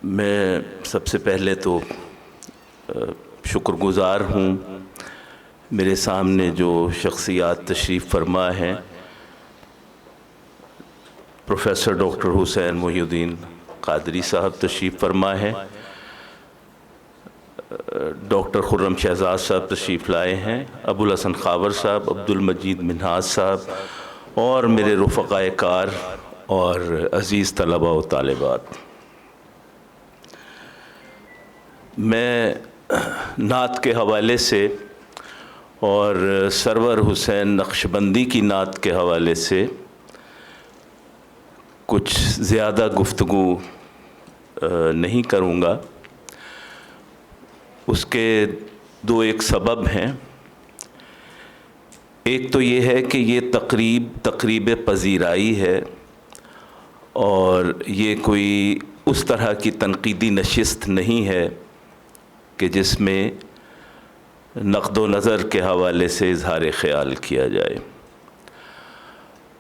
میں سب سے پہلے تو شکر گزار ہوں میرے سامنے جو شخصیات تشریف فرما ہیں، پروفیسر ڈاکٹر حسین محی الدین قادری صاحب تشریف فرما ہیں، ڈاکٹر خرم شہزاد صاحب تشریف لائے ہیں، ابوالحسن خاور صاحب، عبدالمجید منہاج صاحب اور میرے رفقائے کار اور عزیز طلباء و طالبات۔ میں نعت کے حوالے سے اور سرور حسین نقشبندی کی نعت کے حوالے سے کچھ زیادہ گفتگو نہیں کروں گا۔ اس کے ایک سبب ہیں۔ ایک تو یہ ہے کہ یہ تقریب پذیرائی ہے اور یہ کوئی اس طرح کی تنقیدی نشست نہیں ہے کہ جس میں نقد و نظر کے حوالے سے اظہار خیال کیا جائے،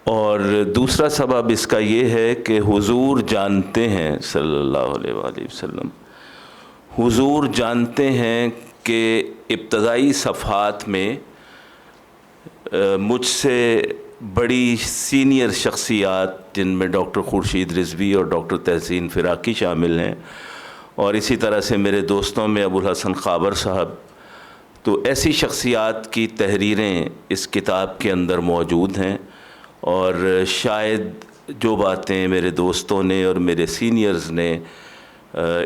اور دوسرا سبب اس کا یہ ہے کہ حضور جانتے ہیں صلی اللہ علیہ وآلہ وسلم، حضور جانتے ہیں کہ ابتدائی صفحات میں مجھ سے بڑی سینئر شخصیات جن میں ڈاکٹر خورشید رضوی اور ڈاکٹر تحسین فراقی شامل ہیں، اور اسی طرح سے میرے دوستوں میں ابوالحسن خاور صاحب، تو ایسی شخصیات کی تحریریں اس کتاب کے اندر موجود ہیں، اور شاید جو باتیں میرے دوستوں نے اور میرے سینئرز نے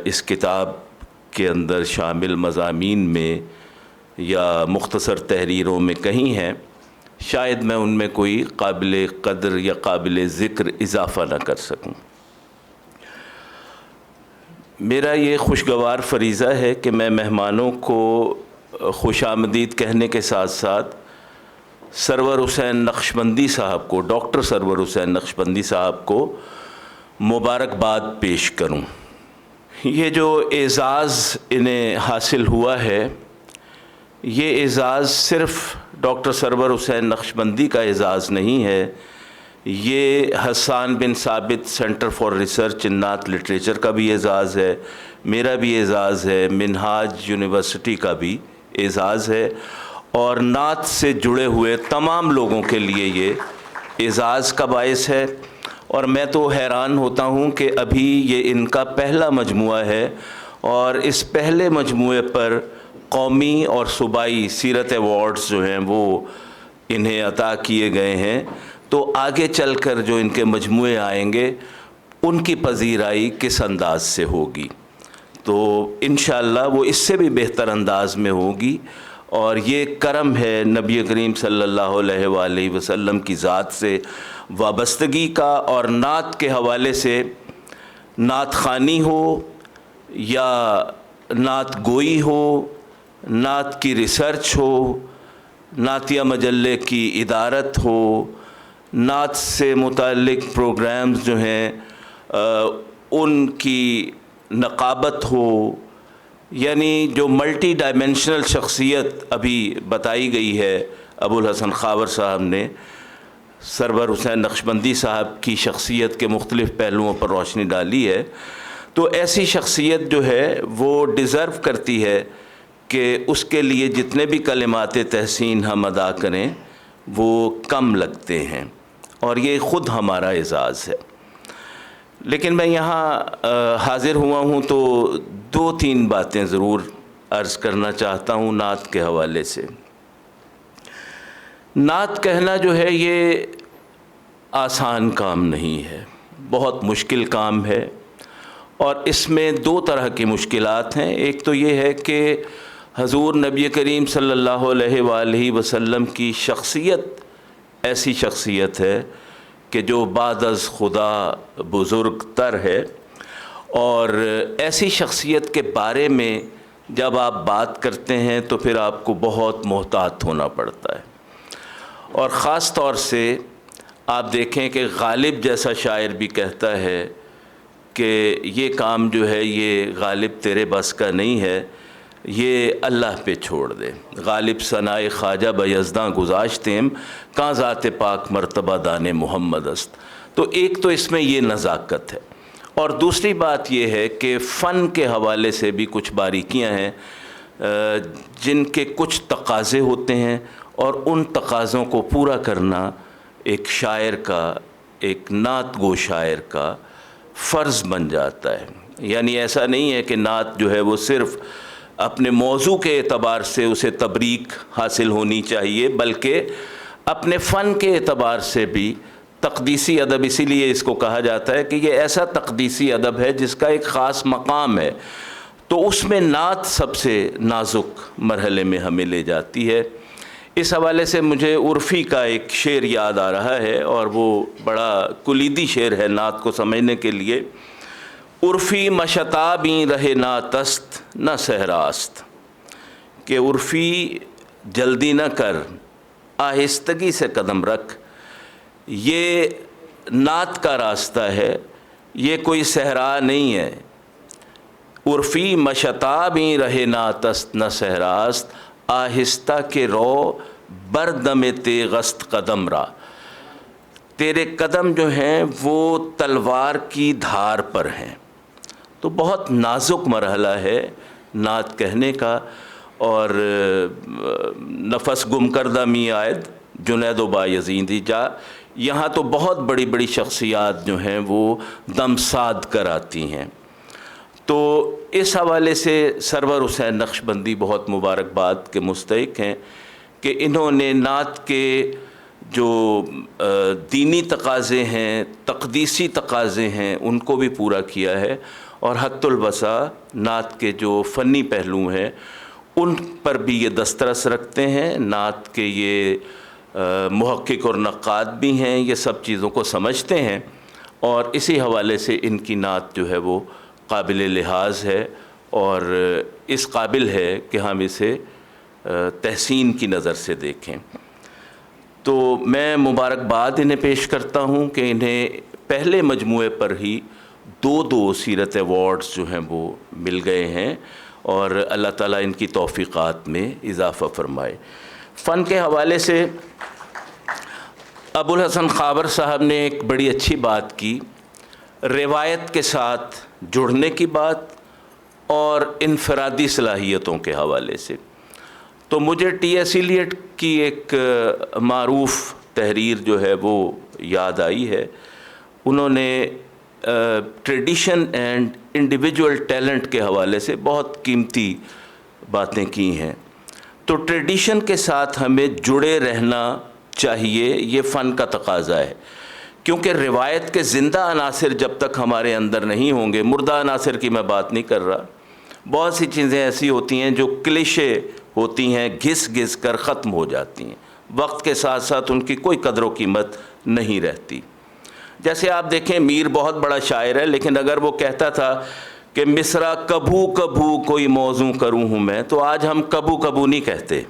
اس کتاب کے اندر شامل مضامین میں یا مختصر تحریروں میں کہیں ہیں، شاید میں ان میں کوئی قابل قدر یا قابل ذکر اضافہ نہ کر سکوں۔ میرا یہ خوشگوار فریضہ ہے کہ میں مہمانوں کو خوش آمدید کہنے کے ساتھ ساتھ سرور حسین نقشبندی صاحب کو، ڈاکٹر سرور حسین نقشبندی صاحب کو مبارکباد پیش کروں۔ یہ جو اعزاز انہیں حاصل ہوا ہے، یہ اعزاز صرف ڈاکٹر سرور حسین نقشبندی کا اعزاز نہیں ہے، یہ حسان بن ثابت سینٹر فار ریسرچ ان نعت لٹریچر کا بھی اعزاز ہے، میرا بھی اعزاز ہے، منہاج یونیورسٹی کا بھی اعزاز ہے، اور نعت سے جڑے ہوئے تمام لوگوں کے لیے یہ اعزاز کا باعث ہے۔ اور میں تو حیران ہوتا ہوں کہ ابھی یہ ان کا پہلا مجموعہ ہے، اور اس پہلے مجموعے پر قومی اور صوبائی سیرت ایوارڈز جو ہیں وہ انہیں عطا کیے گئے ہیں، تو آگے چل کر جو ان کے مجموعے آئیں گے ان کی پذیرائی کس انداز سے ہوگی، تو انشاءاللہ وہ اس سے بھی بہتر انداز میں ہوگی۔ اور یہ کرم ہے نبی کریم صلی اللہ علیہ وآلہ وسلم کی ذات سے وابستگی کا، اور نعت کے حوالے سے نعت خوانی ہو یا نعت گوئی ہو، نعت کی ریسرچ ہو، نعتیہ مجلے کی ادارت ہو، نعت سے متعلق پروگرامز جو ہیں ان کی نقابت ہو، یعنی جو ملٹی ڈائمینشنل شخصیت ابھی بتائی گئی ہے ابوالحسن خاور صاحب نے، سرور حسین نقشبندی صاحب کی شخصیت کے مختلف پہلوؤں پر روشنی ڈالی ہے، تو ایسی شخصیت جو ہے وہ ڈیزرو کرتی ہے کہ اس کے لیے جتنے بھی کلمات تحسین ہم ادا کریں وہ کم لگتے ہیں، اور یہ خود ہمارا اعزاز ہے۔ لیکن میں یہاں حاضر ہوا ہوں تو 2-3 باتیں ضرور عرض کرنا چاہتا ہوں نعت کے حوالے سے۔ نعت کہنا جو ہے یہ آسان کام نہیں ہے، بہت مشکل کام ہے، اور اس میں 2 طرح کی مشکلات ہیں۔ ایک تو یہ ہے کہ حضور نبی کریم صلی اللہ علیہ وآلہ وسلم کی شخصیت ایسی شخصیت ہے کہ جو بعد از خدا بزرگ تر ہے، اور ایسی شخصیت کے بارے میں جب آپ بات کرتے ہیں تو پھر آپ کو بہت محتاط ہونا پڑتا ہے، اور خاص طور سے آپ دیکھیں کہ غالب جیسا شاعر بھی کہتا ہے کہ یہ کام جو ہے یہ غالب تیرے بس کا نہیں ہے، یہ اللہ پہ چھوڑ دے۔ غالب ثنائے خواجہ بیزداں گذاشتیم، کاں ذات پاک مرتبہ دان محمد است۔ تو ایک تو اس میں یہ نزاکت ہے، اور دوسری بات یہ ہے کہ فن کے حوالے سے بھی کچھ باریکیاں ہیں جن کے کچھ تقاضے ہوتے ہیں، اور ان تقاضوں کو پورا کرنا ایک شاعر کا، ایک نعت گو شاعر کا فرض بن جاتا ہے۔ یعنی ایسا نہیں ہے کہ نعت جو ہے وہ صرف اپنے موضوع کے اعتبار سے اسے تبریک حاصل ہونی چاہیے، بلکہ اپنے فن کے اعتبار سے بھی تقدیسی ادب، اسی لیے اس کو کہا جاتا ہے کہ یہ ایسا تقدیسی ادب ہے جس کا ایک خاص مقام ہے، تو اس میں نعت سب سے نازک مرحلے میں ہمیں لے جاتی ہے۔ اس حوالے سے مجھے عرفی کا ایک شعر یاد آ رہا ہے، اور وہ بڑا کلیدی شعر ہے نعت کو سمجھنے کے لیے۔ عرفی مشتابیں رہے نعتست نہ صحراست، کہ عرفی جلدی نہ کر، آہستگی سے قدم رکھ، یہ نعت کا راستہ ہے، یہ کوئی صحرا نہیں ہے۔ عرفی مشتابیں رہے نعتست نہ صحراست، آہستہ کے رو بردم تیغست قدم را، تیرے قدم جو ہیں وہ تلوار کی دھار پر ہیں۔ تو بہت نازک مرحلہ ہے نعت کہنے کا، اور نفس گم کردہ می آید جنید و بایزیدی جا، یہاں تو بہت بڑی بڑی شخصیات جو ہیں وہ دم ساد کر آتی ہیں۔ تو اس حوالے سے سرور حسین نقشبندی بہت مبارکباد کے مستحق ہیں کہ انہوں نے نعت کے جو دینی تقاضے ہیں، تقدیسی تقاضے ہیں، ان کو بھی پورا کیا ہے، اور حتی البسا نعت کے جو فنی پہلو ہیں ان پر بھی یہ دسترس رکھتے ہیں۔ نعت کے یہ محقق اور نقاد بھی ہیں، یہ سب چیزوں کو سمجھتے ہیں، اور اسی حوالے سے ان کی نعت جو ہے وہ قابل لحاظ ہے، اور اس قابل ہے کہ ہم اسے تحسین کی نظر سے دیکھیں۔ تو میں مبارکباد انہیں پیش کرتا ہوں کہ انہیں پہلے مجموعے پر ہی دو سیرت ایوارڈز جو ہیں وہ مل گئے ہیں، اور اللہ تعالیٰ ان کی توفیقات میں اضافہ فرمائے۔ فن کے حوالے سے ابو الحسن خاور صاحب نے ایک بڑی اچھی بات کی، روایت کے ساتھ جڑنے کی بات اور انفرادی صلاحیتوں کے حوالے سے۔ تو مجھے ٹی ایس ایلیٹ کی ایک معروف تحریر جو ہے وہ یاد آئی ہے۔ انہوں نے ٹریڈیشن اینڈ انڈیویجول ٹیلنٹ کے حوالے سے بہت قیمتی باتیں کی ہیں۔ تو ٹریڈیشن کے ساتھ ہمیں جڑے رہنا چاہیے، یہ فن کا تقاضا ہے، کیونکہ روایت کے زندہ عناصر جب تک ہمارے اندر نہیں ہوں گے، مردہ عناصر کی میں بات نہیں کر رہا، بہت سی چیزیں ایسی ہوتی ہیں جو کلیشے ہوتی ہیں، گھس گھس کر ختم ہو جاتی ہیں، وقت کے ساتھ ساتھ ان کی کوئی قدر و قیمت نہیں رہتی۔ جیسے آپ دیکھیں میر بہت بڑا شاعر ہے، لیکن اگر وہ کہتا تھا کہ مصرع کبھو کبھو کوئی موزوں کروں ہوں میں، تو آج ہم کبھو کبھو نہیں کہتے۔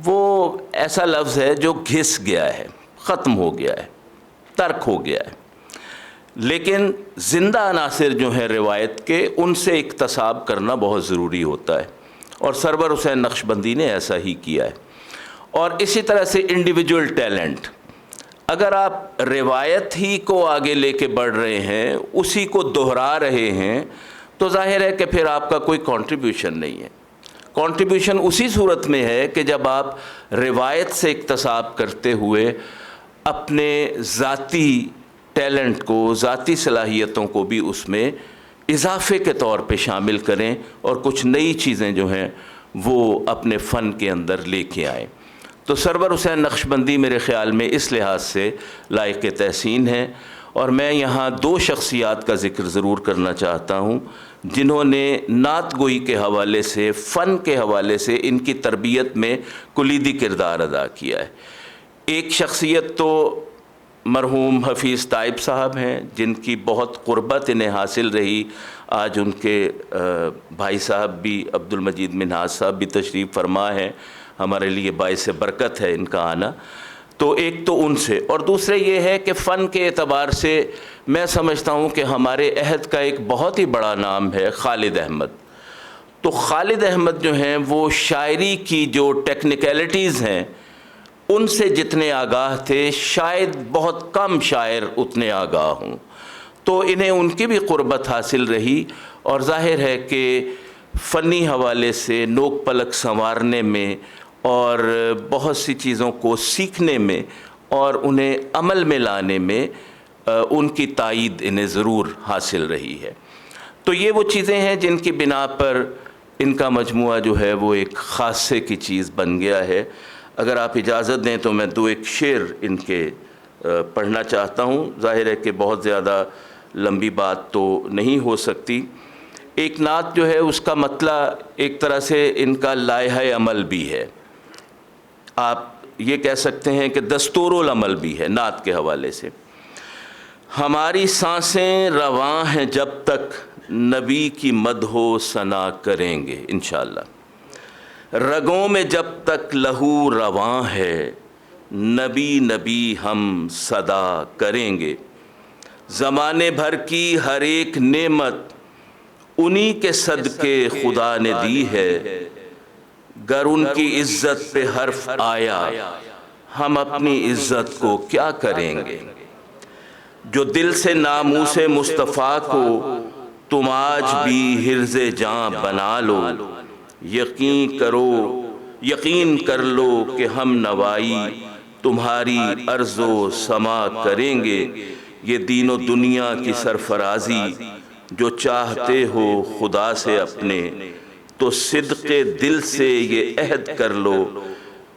وہ ایسا لفظ ہے جو گھس گیا ہے، ختم ہو گیا ہے، ترک ہو گیا ہے۔ لیکن زندہ عناصر جو ہیں روایت کے، ان سے اکتساب کرنا بہت ضروری ہوتا ہے، اور سرور حسین نقشبندی نے ایسا ہی کیا ہے۔ اور اسی طرح سے انڈیویجول ٹیلنٹ، اگر آپ روایت ہی کو آگے لے کے بڑھ رہے ہیں، اسی کو دہرا رہے ہیں، تو ظاہر ہے کہ پھر آپ کا کوئی کنٹریبیوشن نہیں ہے۔ کنٹریبیوشن اسی صورت میں ہے کہ جب آپ روایت سے اکتساب کرتے ہوئے اپنے ذاتی ٹیلنٹ کو، ذاتی صلاحیتوں کو بھی اس میں اضافے کے طور پہ شامل کریں، اور کچھ نئی چیزیں جو ہیں وہ اپنے فن کے اندر لے کے آئیں۔ تو سرور حسین نقشبندی میرے خیال میں اس لحاظ سے لائق تحسین ہے، اور میں یہاں دو شخصیات کا ذکر ضرور کرنا چاہتا ہوں جنہوں نے نعت گوئی کے حوالے سے، فن کے حوالے سے ان کی تربیت میں کلیدی کردار ادا کیا ہے۔ ایک شخصیت تو مرحوم حفیظ طائب صاحب ہیں، جن کی بہت قربت انہیں حاصل رہی۔ آج ان کے بھائی صاحب بھی، عبد المجید منہاج صاحب بھی تشریف فرما ہیں، ہمارے لیے باعث برکت ہے ان کا آنا۔ تو ایک تو ان سے، اور دوسرے یہ ہے کہ فن کے اعتبار سے میں سمجھتا ہوں کہ ہمارے عہد کا ایک بہت ہی بڑا نام ہے خالد احمد۔ تو خالد احمد جو ہیں وہ شاعری کی جو ٹیکنیکلٹیز ہیں ان سے جتنے آگاہ تھے، شاید بہت کم شاعر اتنے آگاہ ہوں۔ تو انہیں ان کی بھی قربت حاصل رہی، اور ظاہر ہے کہ فنی حوالے سے نوک پلک سنوارنے میں اور بہت سی چیزوں کو سیکھنے میں اور انہیں عمل میں لانے میں ان کی تائید انہیں ضرور حاصل رہی ہے۔ تو یہ وہ چیزیں ہیں جن کی بنا پر ان کا مجموعہ جو ہے وہ ایک خاصے کی چیز بن گیا ہے۔ اگر آپ اجازت دیں تو میں دو ایک شعر ان کے پڑھنا چاہتا ہوں۔ ظاہر ہے کہ بہت زیادہ لمبی بات تو نہیں ہو سکتی۔ ایک نعت جو ہے اس کا مطلع ایک طرح سے ان کا لائحہ عمل بھی ہے، آپ یہ کہہ سکتے ہیں کہ دستور العمل بھی ہے نعت کے حوالے سے۔ ہماری سانسیں رواں ہیں جب تک نبی کی مدح و ثنا کریں گے انشاءاللہ، رگوں میں جب تک لہو رواں ہے نبی نبی ہم صدا کریں گے، زمانے بھر کی ہر ایک نعمت انہی کے صدقے خدا نے دی ہے، گر ان کی عزت پہ حرف آیا ہم اپنی عزت کو کیا کریں گے، جو دل سے ناموس مصطفیٰ کو تم آج بھی حرز جاں بنا لو، یقین کر لو کہ ہم نوائی تمہاری عرض و سما کریں گے، یہ دین و دنیا کی سرفرازی جو چاہتے ہو خدا سے اپنے، تو صدق دل سے یہ عہد کر لو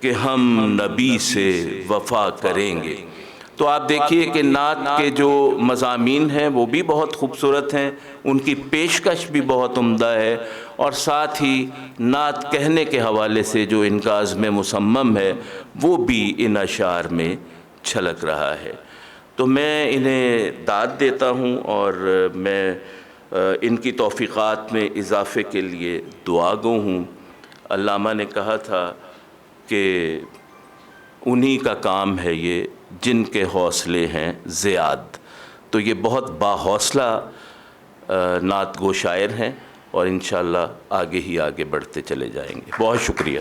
کہ ہم نبی سے وفا کریں گے۔ تو آپ دیکھیے کہ نعت کے جو مضامین ہیں وہ بھی بہت خوبصورت ہیں، ان کی پیشکش بھی بہت عمدہ ہے، اور ساتھ ہی نعت کہنے کے حوالے سے جو ان کا عزم مصمم ہے وہ بھی ان اشعار میں چھلک رہا ہے۔ تو میں انہیں داد دیتا ہوں اور میں ان کی توفیقات میں اضافے کے لیے دعا گو ہوں۔ علامہ نے کہا تھا کہ انہی کا کام ہے یہ جن کے حوصلے ہیں زیاد، تو یہ بہت باحوصلہ نعت گو شاعر ہیں اور انشاءاللہ آگے ہی آگے بڑھتے چلے جائیں گے۔ بہت شکریہ۔